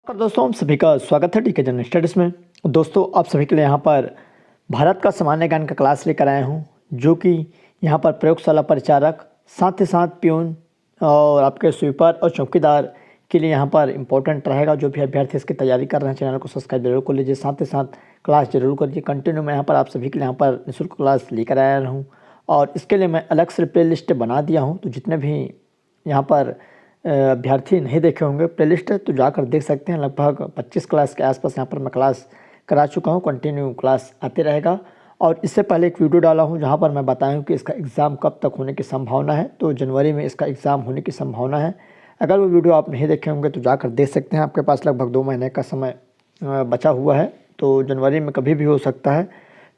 और दोस्तों हम सभी का स्वागत है टीके जनरल स्टडीज़ में। दोस्तों आप सभी के लिए यहाँ पर भारत का सामान्य ज्ञान का क्लास लेकर आया हूँ, जो कि यहाँ पर प्रयोगशाला परिचारक, साथ ही साथ प्यून और आपके स्वीपर और चौकीदार के लिए यहाँ पर इम्पोर्टेंट रहेगा। जो भी अभ्यर्थी इसकी तैयारी कर रहे हैं, चैनल को सब्सक्राइब जरूर कर लीजिए, साथ ही साथ क्लास जरूर करिए। कंटिन्यू मैं यहाँ पर आप सभी के लिए यहाँ पर निःशुल्क क्लास लेकर आया हूँ और इसके लिए मैं अलग से प्ले लिस्ट बना दिया हूँ। तो जितने भी यहाँ पर अभ्यर्थी नहीं देखे होंगे, प्लेलिस्ट है तो जाकर देख सकते हैं। लगभग 25 क्लास के आसपास यहाँ पर मैं क्लास करा चुका हूँ, कंटिन्यू क्लास आते रहेगा। और इससे पहले एक वीडियो डाला हूँ जहाँ पर मैं बताया हूँ कि इसका एग्ज़ाम कब तक होने की संभावना है। तो जनवरी में इसका एग्ज़ाम होने की संभावना है। अगर वो वीडियो आप नहीं देखे होंगे तो जाकर देख सकते हैं। आपके पास लगभग 2 महीने का समय बचा हुआ है, तो जनवरी में कभी भी हो सकता है।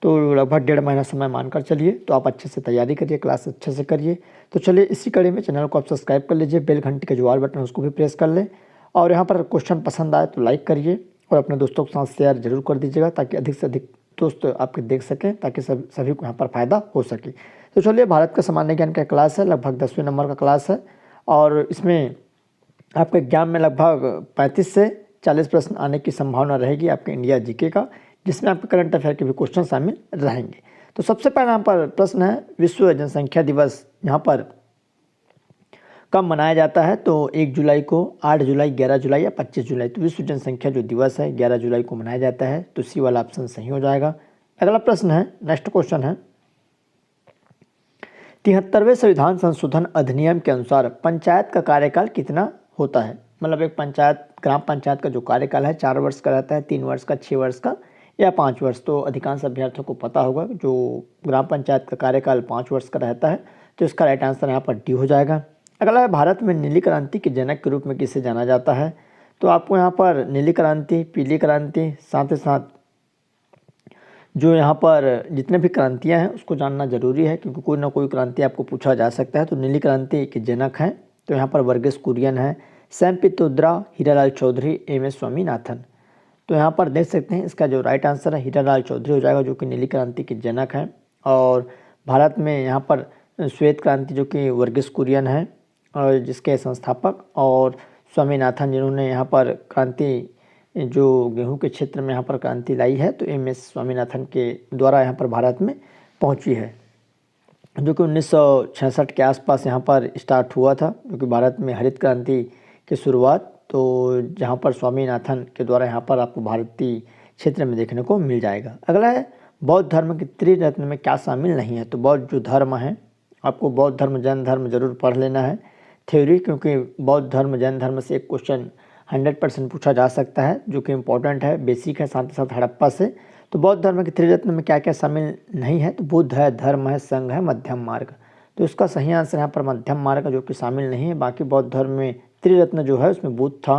तो लगभग 1.5 महीना समय मानकर चलिए। तो आप अच्छे से तैयारी करिए, क्लास अच्छे से करिए। तो चलिए इसी कड़ी में चैनल को आप सब्सक्राइब कर लीजिए, बेल घंटी का जो ऑल बटन है उसको भी प्रेस कर लें। और यहाँ पर क्वेश्चन पसंद आए तो लाइक करिए और अपने दोस्तों के साथ शेयर जरूर कर दीजिएगा, ताकि अधिक से अधिक दोस्त आपके देख सकें, ताकि सभी को यहाँ पर फ़ायदा हो सके। तो चलिए, भारत का सामान्य ज्ञान का क्लास है, लगभग 10वें नंबर का क्लास है। और इसमें आपके एग्जाम में लगभग 35 से 40 प्रश्न आने की संभावना रहेगी आपके इंडिया जीके का, जिसमें आपके करंट अफेयर के भी क्वेश्चन शामिल रहेंगे। तो सबसे पहला यहाँ पर प्रश्न है, विश्व जनसंख्या दिवस यहाँ पर कब मनाया जाता है? तो 1 जुलाई को, 8 जुलाई, 11 जुलाई या 25 जुलाई। तो विश्व जनसंख्या जो दिवस है 11 जुलाई को मनाया जाता है। तो सी वाला ऑप्शन सही हो जाएगा। अगला प्रश्न है, नेक्स्ट क्वेश्चन है, 73वें संविधान संशोधन अधिनियम के अनुसार पंचायत का कार्यकाल कितना होता है? मतलब एक पंचायत, ग्राम पंचायत का जो कार्यकाल है 4 वर्ष का रहता है, 3 वर्ष का, 6 वर्ष का या 5 वर्ष। तो अधिकांश अभ्यर्थियों को पता होगा जो ग्राम पंचायत का कार्यकाल 5 वर्ष का रहता है। तो इसका राइट आंसर यहाँ पर डी हो जाएगा। अगला है, भारत में नीली क्रांति के जनक के रूप में किसे जाना जाता है? तो आपको यहाँ पर नीली क्रांति, पीली क्रांति, साथ ही साथ जो यहाँ पर जितने भी क्रांतियाँ हैं उसको जानना जरूरी है, क्योंकि कोई ना कोई क्रांति आपको पूछा जा सकता है। तो नीली क्रांति के जनक हैं तो यहाँ पर वर्गीस कुरियन है, सैम पित्रोदा, हीरालाल चौधरी, एम.एस. स्वामीनाथन। तो यहाँ पर देख सकते हैं इसका जो राइट आंसर है हीरालाल चौधरी हो जाएगा, जो कि नीली क्रांति के जनक हैं। और भारत में यहाँ पर श्वेत क्रांति जो कि वर्गीस कुरियन है और जिसके संस्थापक, और स्वामीनाथन जिन्होंने यहाँ पर क्रांति, जो गेहूं के क्षेत्र में यहाँ पर क्रांति लाई है, तो एम.एस. स्वामीनाथन के द्वारा यहाँ पर भारत में पहुँची है, जो कि 1966 के आसपास यहाँ पर स्टार्ट हुआ था, जो कि भारत में हरित क्रांति की शुरुआत, तो जहाँ पर स्वामीनाथन के द्वारा यहाँ पर आपको भारतीय क्षेत्र में देखने को मिल जाएगा। अगला है, बौद्ध धर्म के त्रिरत्न में क्या शामिल नहीं है? तो बौद्ध जो धर्म है, आपको बौद्ध धर्म, जैन धर्म जरूर पढ़ लेना है थ्योरी, क्योंकि बौद्ध धर्म, जैन धर्म से एक क्वेश्चन 100% पूछा जा सकता है, जो कि इम्पोर्टेंट है, बेसिक है, साथ ही साथ हड़प्पा से। तो बौद्ध धर्म के त्रिरत्न में क्या क्या शामिल नहीं है? तो बुद्ध है, धर्म है, संघ है, मध्यम मार्ग। तो इसका सही आंसर यहाँ पर मध्यम मार्ग, जो कि शामिल नहीं है। बाकी बौद्ध धर्म में त्रिरत्न जो है उसमें बुद्ध था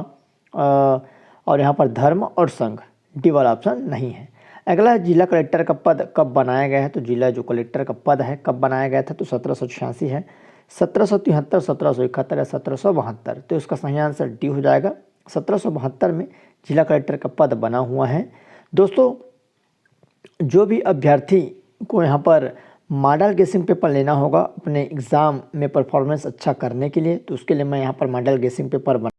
और यहाँ पर धर्म और संघ, डी वाला ऑप्शन नहीं है। अगला है, जिला कलेक्टर का पद कब बनाया गया है? तो जिला जो कलेक्टर का पद है कब बनाया गया था? तो 1786 है, 1773, 1771 या 1772। तो इसका सही आंसर डी हो जाएगा। 1772 में जिला कलेक्टर का पद बना हुआ है। दोस्तों, जो भी अभ्यर्थी को यहाँ पर मॉडल गेसिंग पेपर लेना होगा अपने एग्ज़ाम में परफॉर्मेंस अच्छा करने के लिए, तो उसके लिए मैं यहाँ पर मॉडल गेसिंग पेपर बना,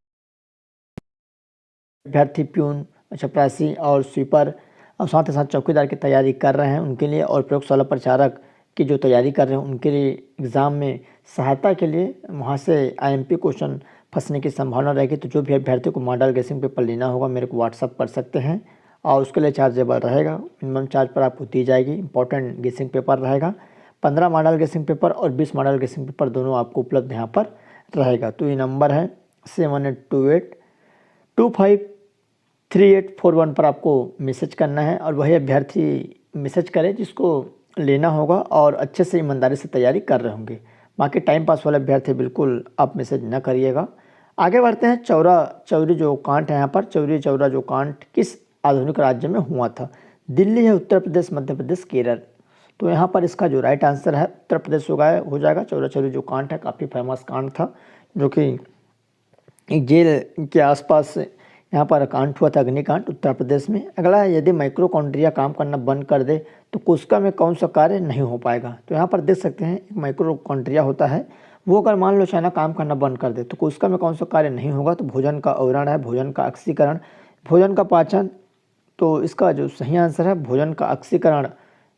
अभ्यर्थी प्यून, चपरासी और स्वीपर और साथ ही साथ चौकीदार की तैयारी कर रहे हैं उनके लिए, और प्रयोगशाला प्रचारक की जो तैयारी कर रहे हैं उनके लिए एग्ज़ाम में सहायता के लिए वहाँ से आईएमपी क्वेश्चन फंसने की संभावना रहेगी। तो जो भी अभ्यर्थी को मॉडल गेसिंग पेपर लेना होगा मेरे को व्हाट्सअप कर सकते हैं, और उसके लिए चार्जेबल रहेगा, मिनिमम चार्ज पर आपको दी जाएगी। इंपॉर्टेंट गेसिंग पेपर रहेगा, 15 मॉडल गेसिंग पेपर और 20 मॉडल गेसिंग पेपर दोनों आपको उपलब्ध यहाँ पर रहेगा। तो ये नंबर है 7828253841 पर आपको मैसेज करना है, और वही अभ्यर्थी मैसेज करें जिसको लेना होगा और अच्छे से ईमानदारी से तैयारी कर रहे होंगे। बाकी टाइम पास वाले अभ्यर्थी बिल्कुल आप मैसेज न करिएगा। आगे बढ़ते हैं, चौरी जो कांड है यहाँ पर, चौरी चौरा जो कांड किस आधुनिक राज्य में हुआ था? दिल्ली है, उत्तर प्रदेश, मध्य प्रदेश, केरल। तो यहाँ पर इसका जो राइट आंसर है उत्तर प्रदेश हो जाएगा। चौरा चौरी जो कांड है काफ़ी फेमस कांड था, जो कि एक जेल के आसपास यहाँ पर कांड हुआ था, अग्निकांड, उत्तर प्रदेश में। अगला है, यदि माइक्रोकॉन्ड्रिया काम करना बंद कर दे तो कोशिका में कौन सा कार्य नहीं हो पाएगा? तो यहाँ पर देख सकते हैं, एक माइक्रोकॉन्ड्रिया होता है वो अगर मान लो चाइना काम करना बंद कर दे तो कोशिका में कौन सा कार्य नहीं होगा, तो भोजन का आवरण है, भोजन का ऑक्सीकरण, भोजन का पाचन। तो इसका जो सही आंसर है भोजन का ऑक्सीकरण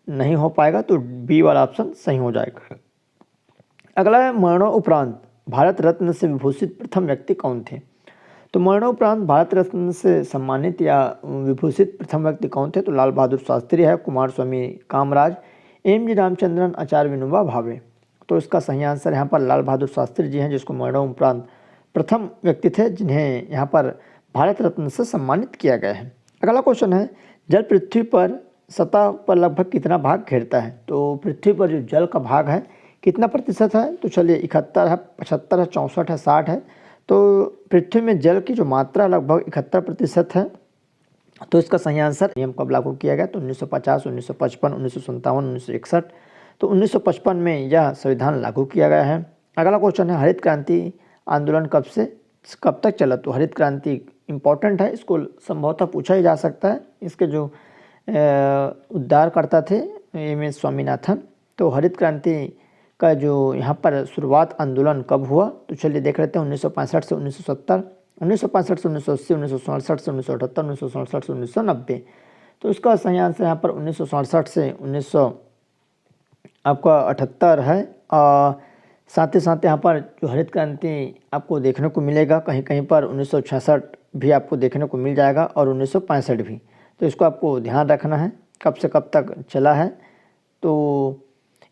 नहीं हो पाएगा, तो बी वाला ऑप्शन सही हो जाएगा। अगला है मरणोपरांत भारत रत्न से विभूषित प्रथम व्यक्ति कौन थे। तो मरणोपरांत भारत रत्न से सम्मानित या विभूषित प्रथम व्यक्ति कौन थे, तो लाल बहादुर शास्त्री है, कुमार स्वामी कामराज, एम जी रामचंद्रन, आचार्य विनोबा भावे। तो इसका सही आंसर यहाँ पर लाल बहादुर शास्त्री जी हैं, जिसको मरणोपरांत प्रथम व्यक्ति थे जिन्हें यहाँ पर भारत रत्न से सम्मानित किया गया है। अगला क्वेश्चन है जल पृथ्वी पर सतह पर लगभग कितना भाग घेरता है। तो पृथ्वी पर जो जल का भाग है कितना प्रतिशत है, तो चलिए 71 है, 75 है, 64 है, 60 है। तो पृथ्वी में जल की जो मात्रा लगभग 71% है। तो इसका सही आंसर नियम कब लागू किया गया, तो 1950, 1955, 1957, 1961। तो 1955 में यह संविधान लागू किया गया है। अगला क्वेश्चन है हरित क्रांति आंदोलन कब से कब तक चला। तो हरित क्रांति इम्पोर्टेंट है, इसको संभवतः पूछा ही जा सकता है। इसके जो उद्धारकर्ता थे एम एस स्वामीनाथन। तो हरित क्रांति का जो यहाँ पर शुरुआत आंदोलन कब हुआ, तो चलिए देख लेते हैं 1965 से 1970, 1965 से 1980, 1967 से 1978, 1967 से 1990। तो इसका सही आंसर यहाँ पर 1967 से 1978 है। साथ ही साथ यहाँ पर जो हरित क्रांति आपको देखने को मिलेगा कहीं कहीं पर 1966 भी आपको देखने को मिल जाएगा और 1965 भी। तो इसको आपको ध्यान रखना है कब से कब तक चला है। तो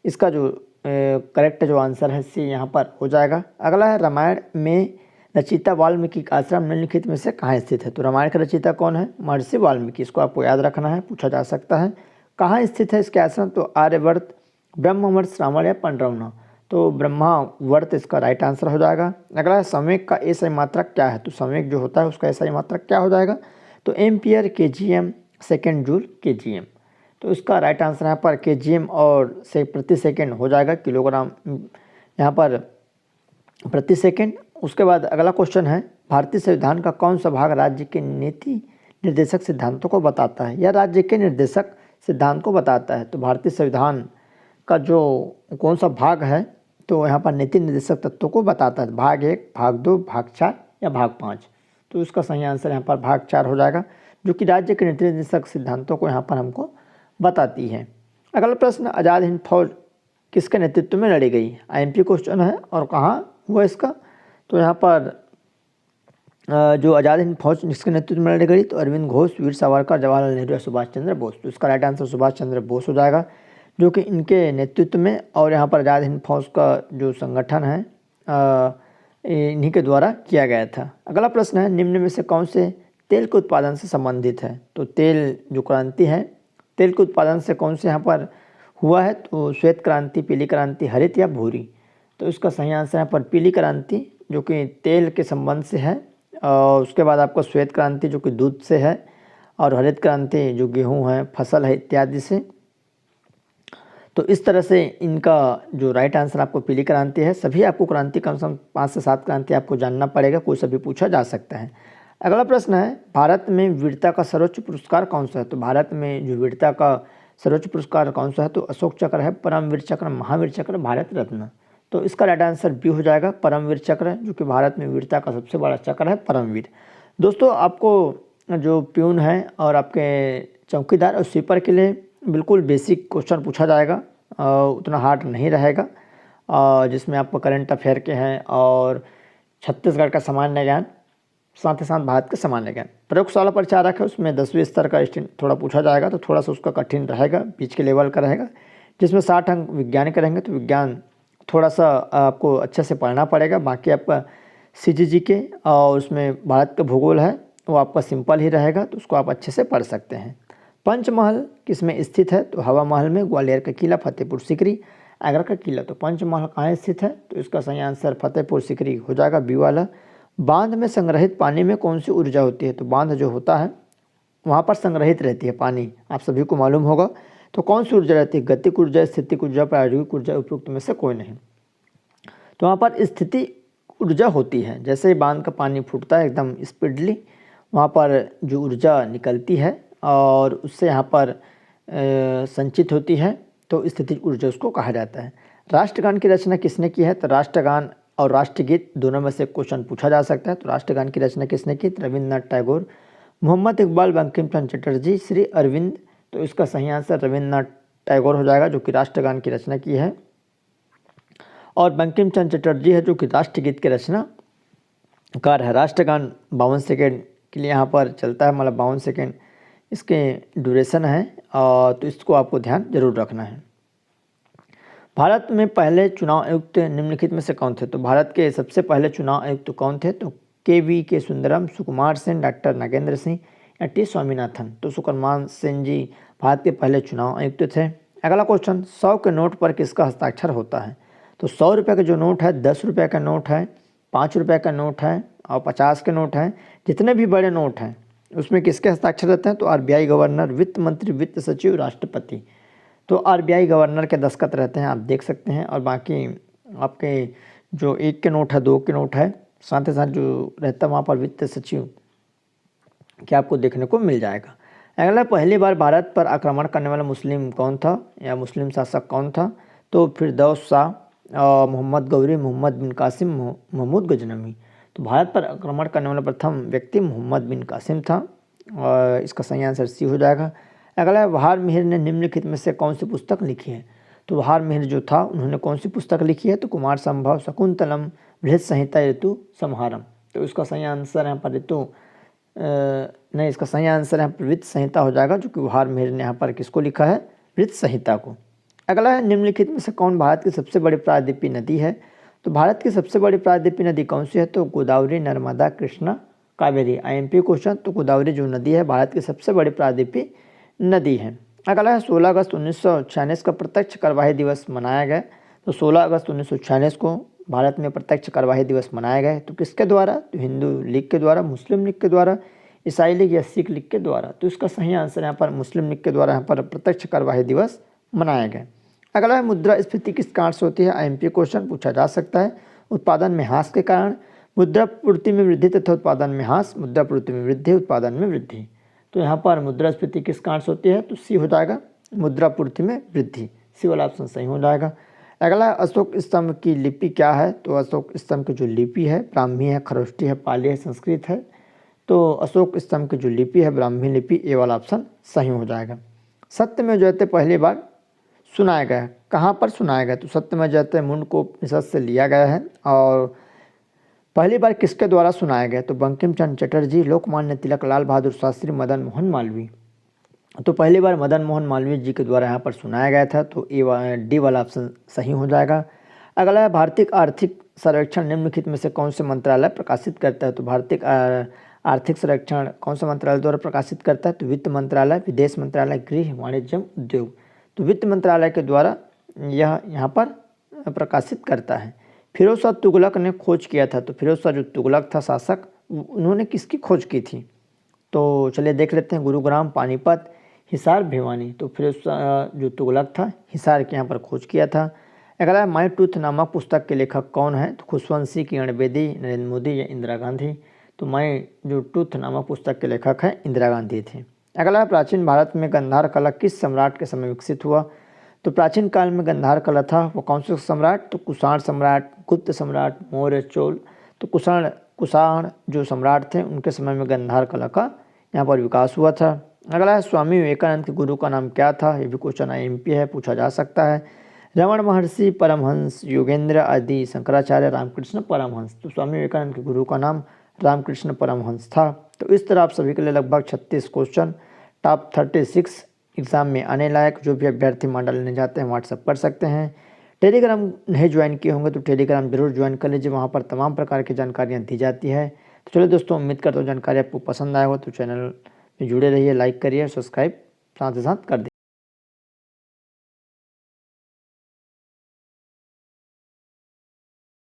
इसका जो करेक्ट जो आंसर है सी यहाँ पर हो जाएगा। अगला है रामायण में रचयिता वाल्मीकि का आश्रम निम्नलिखित में से कहाँ स्थित है। तो रामायण का रचयिता कौन है, महर्षि वाल्मीकि। इसको आपको याद रखना है, पूछा जा सकता है कहाँ स्थित है इसके आश्रम। तो आर्यवर्त, ब्रह्मवर्त, श्रावण या पंडरवना। तो ब्रह्मावर्त इसका राइट आंसर हो जाएगा। अगला है संवेग का एसआई मात्रक क्या है। तो संवेग जो होता है उसका एसआई मात्रक क्या हो जाएगा, तो ampere, KGM, second joule, KGM. तो इसका राइट आंसर यहाँ पर केजीएम और से प्रति सेकेंड हो जाएगा, किलोग्राम यहाँ पर प्रति सेकेंड। उसके बाद अगला क्वेश्चन है भारतीय संविधान का कौन सा भाग राज्य के नीति निर्देशक सिद्धांतों को बताता है या राज्य के निर्देशक सिद्धांत को बताता है। तो भारतीय संविधान का जो कौन सा भाग है, तो यहाँ पर नीति निर्देशक तत्वों को बताता है, भाग 1, भाग 2, भाग 4 या भाग 5। तो इसका सही आंसर यहाँ पर भाग 4 हो जाएगा, जो कि राज्य के नीति निर्देशक सिद्धांतों को यहाँ पर हमको बताती है। अगला प्रश्न आज़ाद हिंद फौज किसके नेतृत्व में लड़ी गई। आईएमपी क्वेश्चन है और कहाँ हुआ इसका। तो यहाँ पर जो आज़ाद हिंद फौज किसके नेतृत्व में लड़ी गई, तो अरविंद घोष, वीर सावरकर, जवाहरलाल नेहरू या सुभाष चंद्र बोस। तो इसका राइट आंसर सुभाष चंद्र बोस हो जाएगा, जो कि इनके नेतृत्व में और यहाँ पर आज़ाद हिंद फौज का जो संगठन है इन्हीं के द्वारा किया गया था। अगला प्रश्न है निम्न में से कौन से तेल के उत्पादन से संबंधित है। तो तेल जो क्रांति है, तेल के उत्पादन से कौन से यहाँ पर हुआ है, तो श्वेत क्रांति, पीली क्रांति, हरित या भूरी। तो इसका सही आंसर यहाँ पर पीली क्रांति जो कि तेल के संबंध से है, और उसके बाद आपको श्वेत क्रांति जो कि दूध से है, और हरित क्रांति जो गेहूँ है, फसल है इत्यादि से। तो इस तरह से इनका जो राइट आंसर आपको पीली क्रांति है। सभी आपको क्रांति कम से कम 5 से 7 क्रांति आपको जानना पड़ेगा, कोई सा भी पूछा जा सकता है। अगला प्रश्न है भारत में वीरता का सर्वोच्च पुरस्कार कौन सा है। तो भारत में जो वीरता का सर्वोच्च पुरस्कार कौन सा है, तो अशोक चक्र है, परमवीर चक्र, महावीर चक्र, भारत रत्न। तो इसका राइट आंसर बी हो जाएगा, परमवीर चक्र, जो कि भारत में वीरता का सबसे बड़ा चक्र है, परमवीर। दोस्तों आपको जो प्यून है और आपके चौकीदार और स्वीपर के लिए बिल्कुल बेसिक क्वेश्चन पूछा जाएगा, उतना हार्ड नहीं रहेगा, जिसमें आपको करंट अफेयर के हैं और छत्तीसगढ़ का सामान्य ज्ञान, साथ ही साथ भारत का सामान्य ज्ञान। प्रयोगशाला परीक्षा रखा है, उसमें 10वीं स्तर का थोड़ा पूछा जाएगा, तो थोड़ा सा उसका कठिन रहेगा, बीच के लेवल का रहेगा, जिसमें 60 अंक विज्ञान के रहेंगे। तो विज्ञान थोड़ा सा आपको अच्छे से पढ़ना पड़ेगा। बाकी आपका सीजीजी के और उसमें भारत का भूगोल है वो आपका सिंपल ही रहेगा, तो उसको आप अच्छे से पढ़ सकते हैं। पंचमहल किस में स्थित है, तो हवा महल में, ग्वालियर का किला, फतेहपुर सीकरी, आगरा का किला। तो पंचमहल कहाँ स्थित है, तो इसका सही आंसर फतेहपुर सीकरी हो जाएगा, बी वाला। बांध में संग्रहित पानी में कौन सी ऊर्जा होती है, तो बांध जो होता है वहाँ पर संग्रहित रहती है पानी, आप सभी को मालूम होगा। तो कौन सी ऊर्जा रहती है, गतिक ऊर्जा, स्थितिक ऊर्जा, प्रायोगिक ऊर्जा, उपयुक्त में से कोई नहीं। तो वहाँ पर स्थिति ऊर्जा होती है, जैसे ही बांध का पानी फूटता है एकदम स्पीडली, वहाँ पर जो ऊर्जा निकलती है और उससे यहाँ पर संचित होती है, तो स्थितिज ऊर्जा उसको कहा जाता है। राष्ट्रगान की रचना किसने की है? तो राष्ट्रगान और राष्ट्रगीत दोनों में से क्वेश्चन पूछा जा सकता है। तो राष्ट्रगान की रचना किसने की? तो रविन्द्रनाथ टैगोर, मोहम्मद इकबाल, बंकिम चंद्र चटर्जी, श्री अरविंद। तो इसका सही आंसर रविन्द्रनाथ टैगोर हो जाएगा, जो कि राष्ट्रगान की रचना की है। और बंकिम चंद्र चटर्जी है जो कि राष्ट्रगीत के रचनाकार है। राष्ट्रगान 52 सेकेंड के लिए यहाँ पर चलता है, मतलब 52 सेकेंड इसके ड्यूरेशन है, तो इसको आपको ध्यान जरूर रखना है। भारत में पहले चुनाव आयुक्त निम्नलिखित में से कौन थे? तो भारत के सबसे पहले चुनाव आयुक्त कौन थे? तो के सुंदरम, सुकुमार सेन, डॉक्टर नागेंद्र सिंह या टी स्वामीनाथन। तो सुकुमार सेन जी भारत के पहले चुनाव आयुक्त थे। अगला क्वेश्चन, 100 के नोट पर किसका हस्ताक्षर होता है? तो 100 रुपये का जो नोट है, 10 रुपये का नोट है, 5 रुपये का नोट है और 50 के नोट हैं, जितने भी बड़े नोट हैं उसमें किसके हस्ताक्षर रहते हैं? तो आरबीआई गवर्नर, वित्त मंत्री, वित्त सचिव, राष्ट्रपति। तो आरबीआई गवर्नर के दस्तखत रहते हैं, आप देख सकते हैं। और बाकी आपके जो 1 के नोट है, 2 के नोट है, साथ ही साथ जो रहता है वहाँ पर वित्त सचिव क्या आपको देखने को मिल जाएगा। अगला, पहली बार भारत पर आक्रमण करने वाला मुस्लिम कौन था या मुस्लिम शासक कौन था? तो फिरदौस शाह, मोहम्मद गौरी, मोहम्मद बिन कासिम, महमूद गजनवी। तो भारत पर आक्रमण करने वाला प्रथम व्यक्ति मोहम्मद बिन कासिम था, और इसका सही आंसर सी हो जाएगा। अगला, वहार मिहिर ने निम्नलिखित में से कौन सी पुस्तक लिखी है? तो वहार मिहिर जो था उन्होंने कौन सी पुस्तक लिखी है? तो कुमार संभव, शकुंतलम, बृहत संहिता, ऋतु संहारम। तो इसका सही आंसर यहाँ पर नहीं, इसका सही आंसर यहाँ पर वृत्त संहिता हो जाएगा, जो कि वहार मिहिर ने यहाँ पर किसको लिखा है? वृत्त संहिता को। अगला है, निम्नलिखित में से कौन भारत की सबसे बड़ी प्रायद्वीपीय नदी है? तो भारत की सबसे बड़ी प्रायद्वीपीय नदी कौन सी है? तो गोदावरी, नर्मदा, कृष्णा, कावेरी। IMP question. तो गोदावरी जो नदी है भारत की सबसे बड़ी प्रायद्वीपीय नदी है। अगला है, 16 अगस्त 1946 का प्रत्यक्ष कार्यवाही दिवस मनाया गया। तो 16 अगस्त 1946 को भारत में प्रत्यक्ष कार्यवाही दिवस मनाया गया है। तो किसके द्वारा? तो हिंदू लीग के द्वारा, मुस्लिम लीग के द्वारा, ईसाई लीग या सिख लीग के द्वारा। तो इसका सही आंसर यहाँ पर मुस्लिम लीग के द्वारा यहाँ पर प्रत्यक्ष कार्यवाही दिवस मनाया गया। अगला है, मुद्रास्फीति किस कारण से होती है? आईएमपी क्वेश्चन पूछा जा सकता है। उत्पादन में ह्रास के कारण, मुद्रापूर्ति में वृद्धि तथा उत्पादन में ह्रास, मुद्रापूर्ति में वृद्धि, उत्पादन में वृद्धि। तो यहाँ पर मुद्रास्फीति किस कारण से होती है? तो सी हो जाएगा, मुद्रापूर्ति में वृद्धि। सी वाला ऑप्शन सही हो जाएगा। अगला, अशोक स्तंभ की लिपि क्या है? तो अशोक स्तंभ की जो लिपि है ब्राह्मी है, खरोष्टी है, पाली है, संस्कृत है। तो अशोक स्तंभ की जो लिपि है ब्राह्मी लिपि, ए वाला ऑप्शन सही हो जाएगा। सत्यमेव जयते पहली बार सुनाया गया, कहाँ पर सुनाया गया? तो सत्यमेव जयते मुंड को उपनिषद से लिया गया है। और पहली बार किसके द्वारा सुनाया गया? तो बंकिम चंद्र चटर्जी, लोकमान्य तिलक, लाल बहादुर शास्त्री, मदन मोहन मालवीय। तो पहली बार मदन मोहन मालवीय जी के द्वारा यहाँ पर सुनाया गया था। तो डी वाला ऑप्शन सही हो जाएगा। अगला है, भारतीय आर्थिक सर्वेक्षण निम्नलिखित में से कौन से मंत्रालय प्रकाशित करता है? तो भारतीय आर्थिक सर्वेक्षण कौन सा मंत्रालय द्वारा प्रकाशित करता है? तो वित्त मंत्रालय, विदेश मंत्रालय, गृह, वाणिज्य, उद्योग। तो वित्त मंत्रालय के द्वारा यह यहाँ पर प्रकाशित करता है। फिरोज शाह तुगलक ने खोज किया था। तो फिरोज शाह जो तुगलक था शासक, उन्होंने किसकी खोज की थी? तो चलिए देख लेते हैं। गुरुग्राम, पानीपत, हिसार, भिवानी। तो फिरोज शाह जो तुगलक था हिसार के यहाँ पर खोज किया था। अगला, माई ट्रूथ नामक पुस्तक के लेखक कौन है? तो खुशवंत सिंह, किरण बेदी, नरेंद्र मोदी या इंदिरा गांधी। तो माई जो ट्रूथ नामक पुस्तक के लेखक है इंदिरा गांधी थे। अगला, प्राचीन भारत में गांधार कला किस सम्राट के समय विकसित हुआ? तो प्राचीन काल में गांधार कला था वो कौन से सम्राट? तो कुषाण सम्राट, गुप्त सम्राट, मौर्य, चोल। तो कुषाण जो सम्राट थे उनके समय में गांधार कला का यहाँ पर विकास हुआ था। अगला है, स्वामी विवेकानंद के गुरु का नाम क्या था? ये भी क्वेश्चन आईएमपी है, पूछा जा सकता है। रमण महर्षि, परमहंस, योगेंद्र आदि, शंकराचार्य, रामकृष्ण परमहंस। तो स्वामी विवेकानंद के गुरु का नाम रामकृष्ण परमहंस था। तो इस तरह आप सभी के लिए लगभग 36 क्वेश्चन टॉप 36 एग्ज़ाम में आने लायक जो भी अभ्यर्थी मॉडल लेने जाते हैं व्हाट्सअप कर सकते हैं। टेलीग्राम नहीं ज्वाइन किए होंगे तो टेलीग्राम जरूर ज्वाइन कर लीजिए, वहाँ पर तमाम प्रकार की जानकारियाँ दी जाती है। तो चलो दोस्तों, उम्मीद करता हूँ जानकारी आपको पसंद आया हो। तो चैनल में जुड़े रहिए, लाइक करिए, सब्सक्राइब साथ ही साथ कर दीजिए।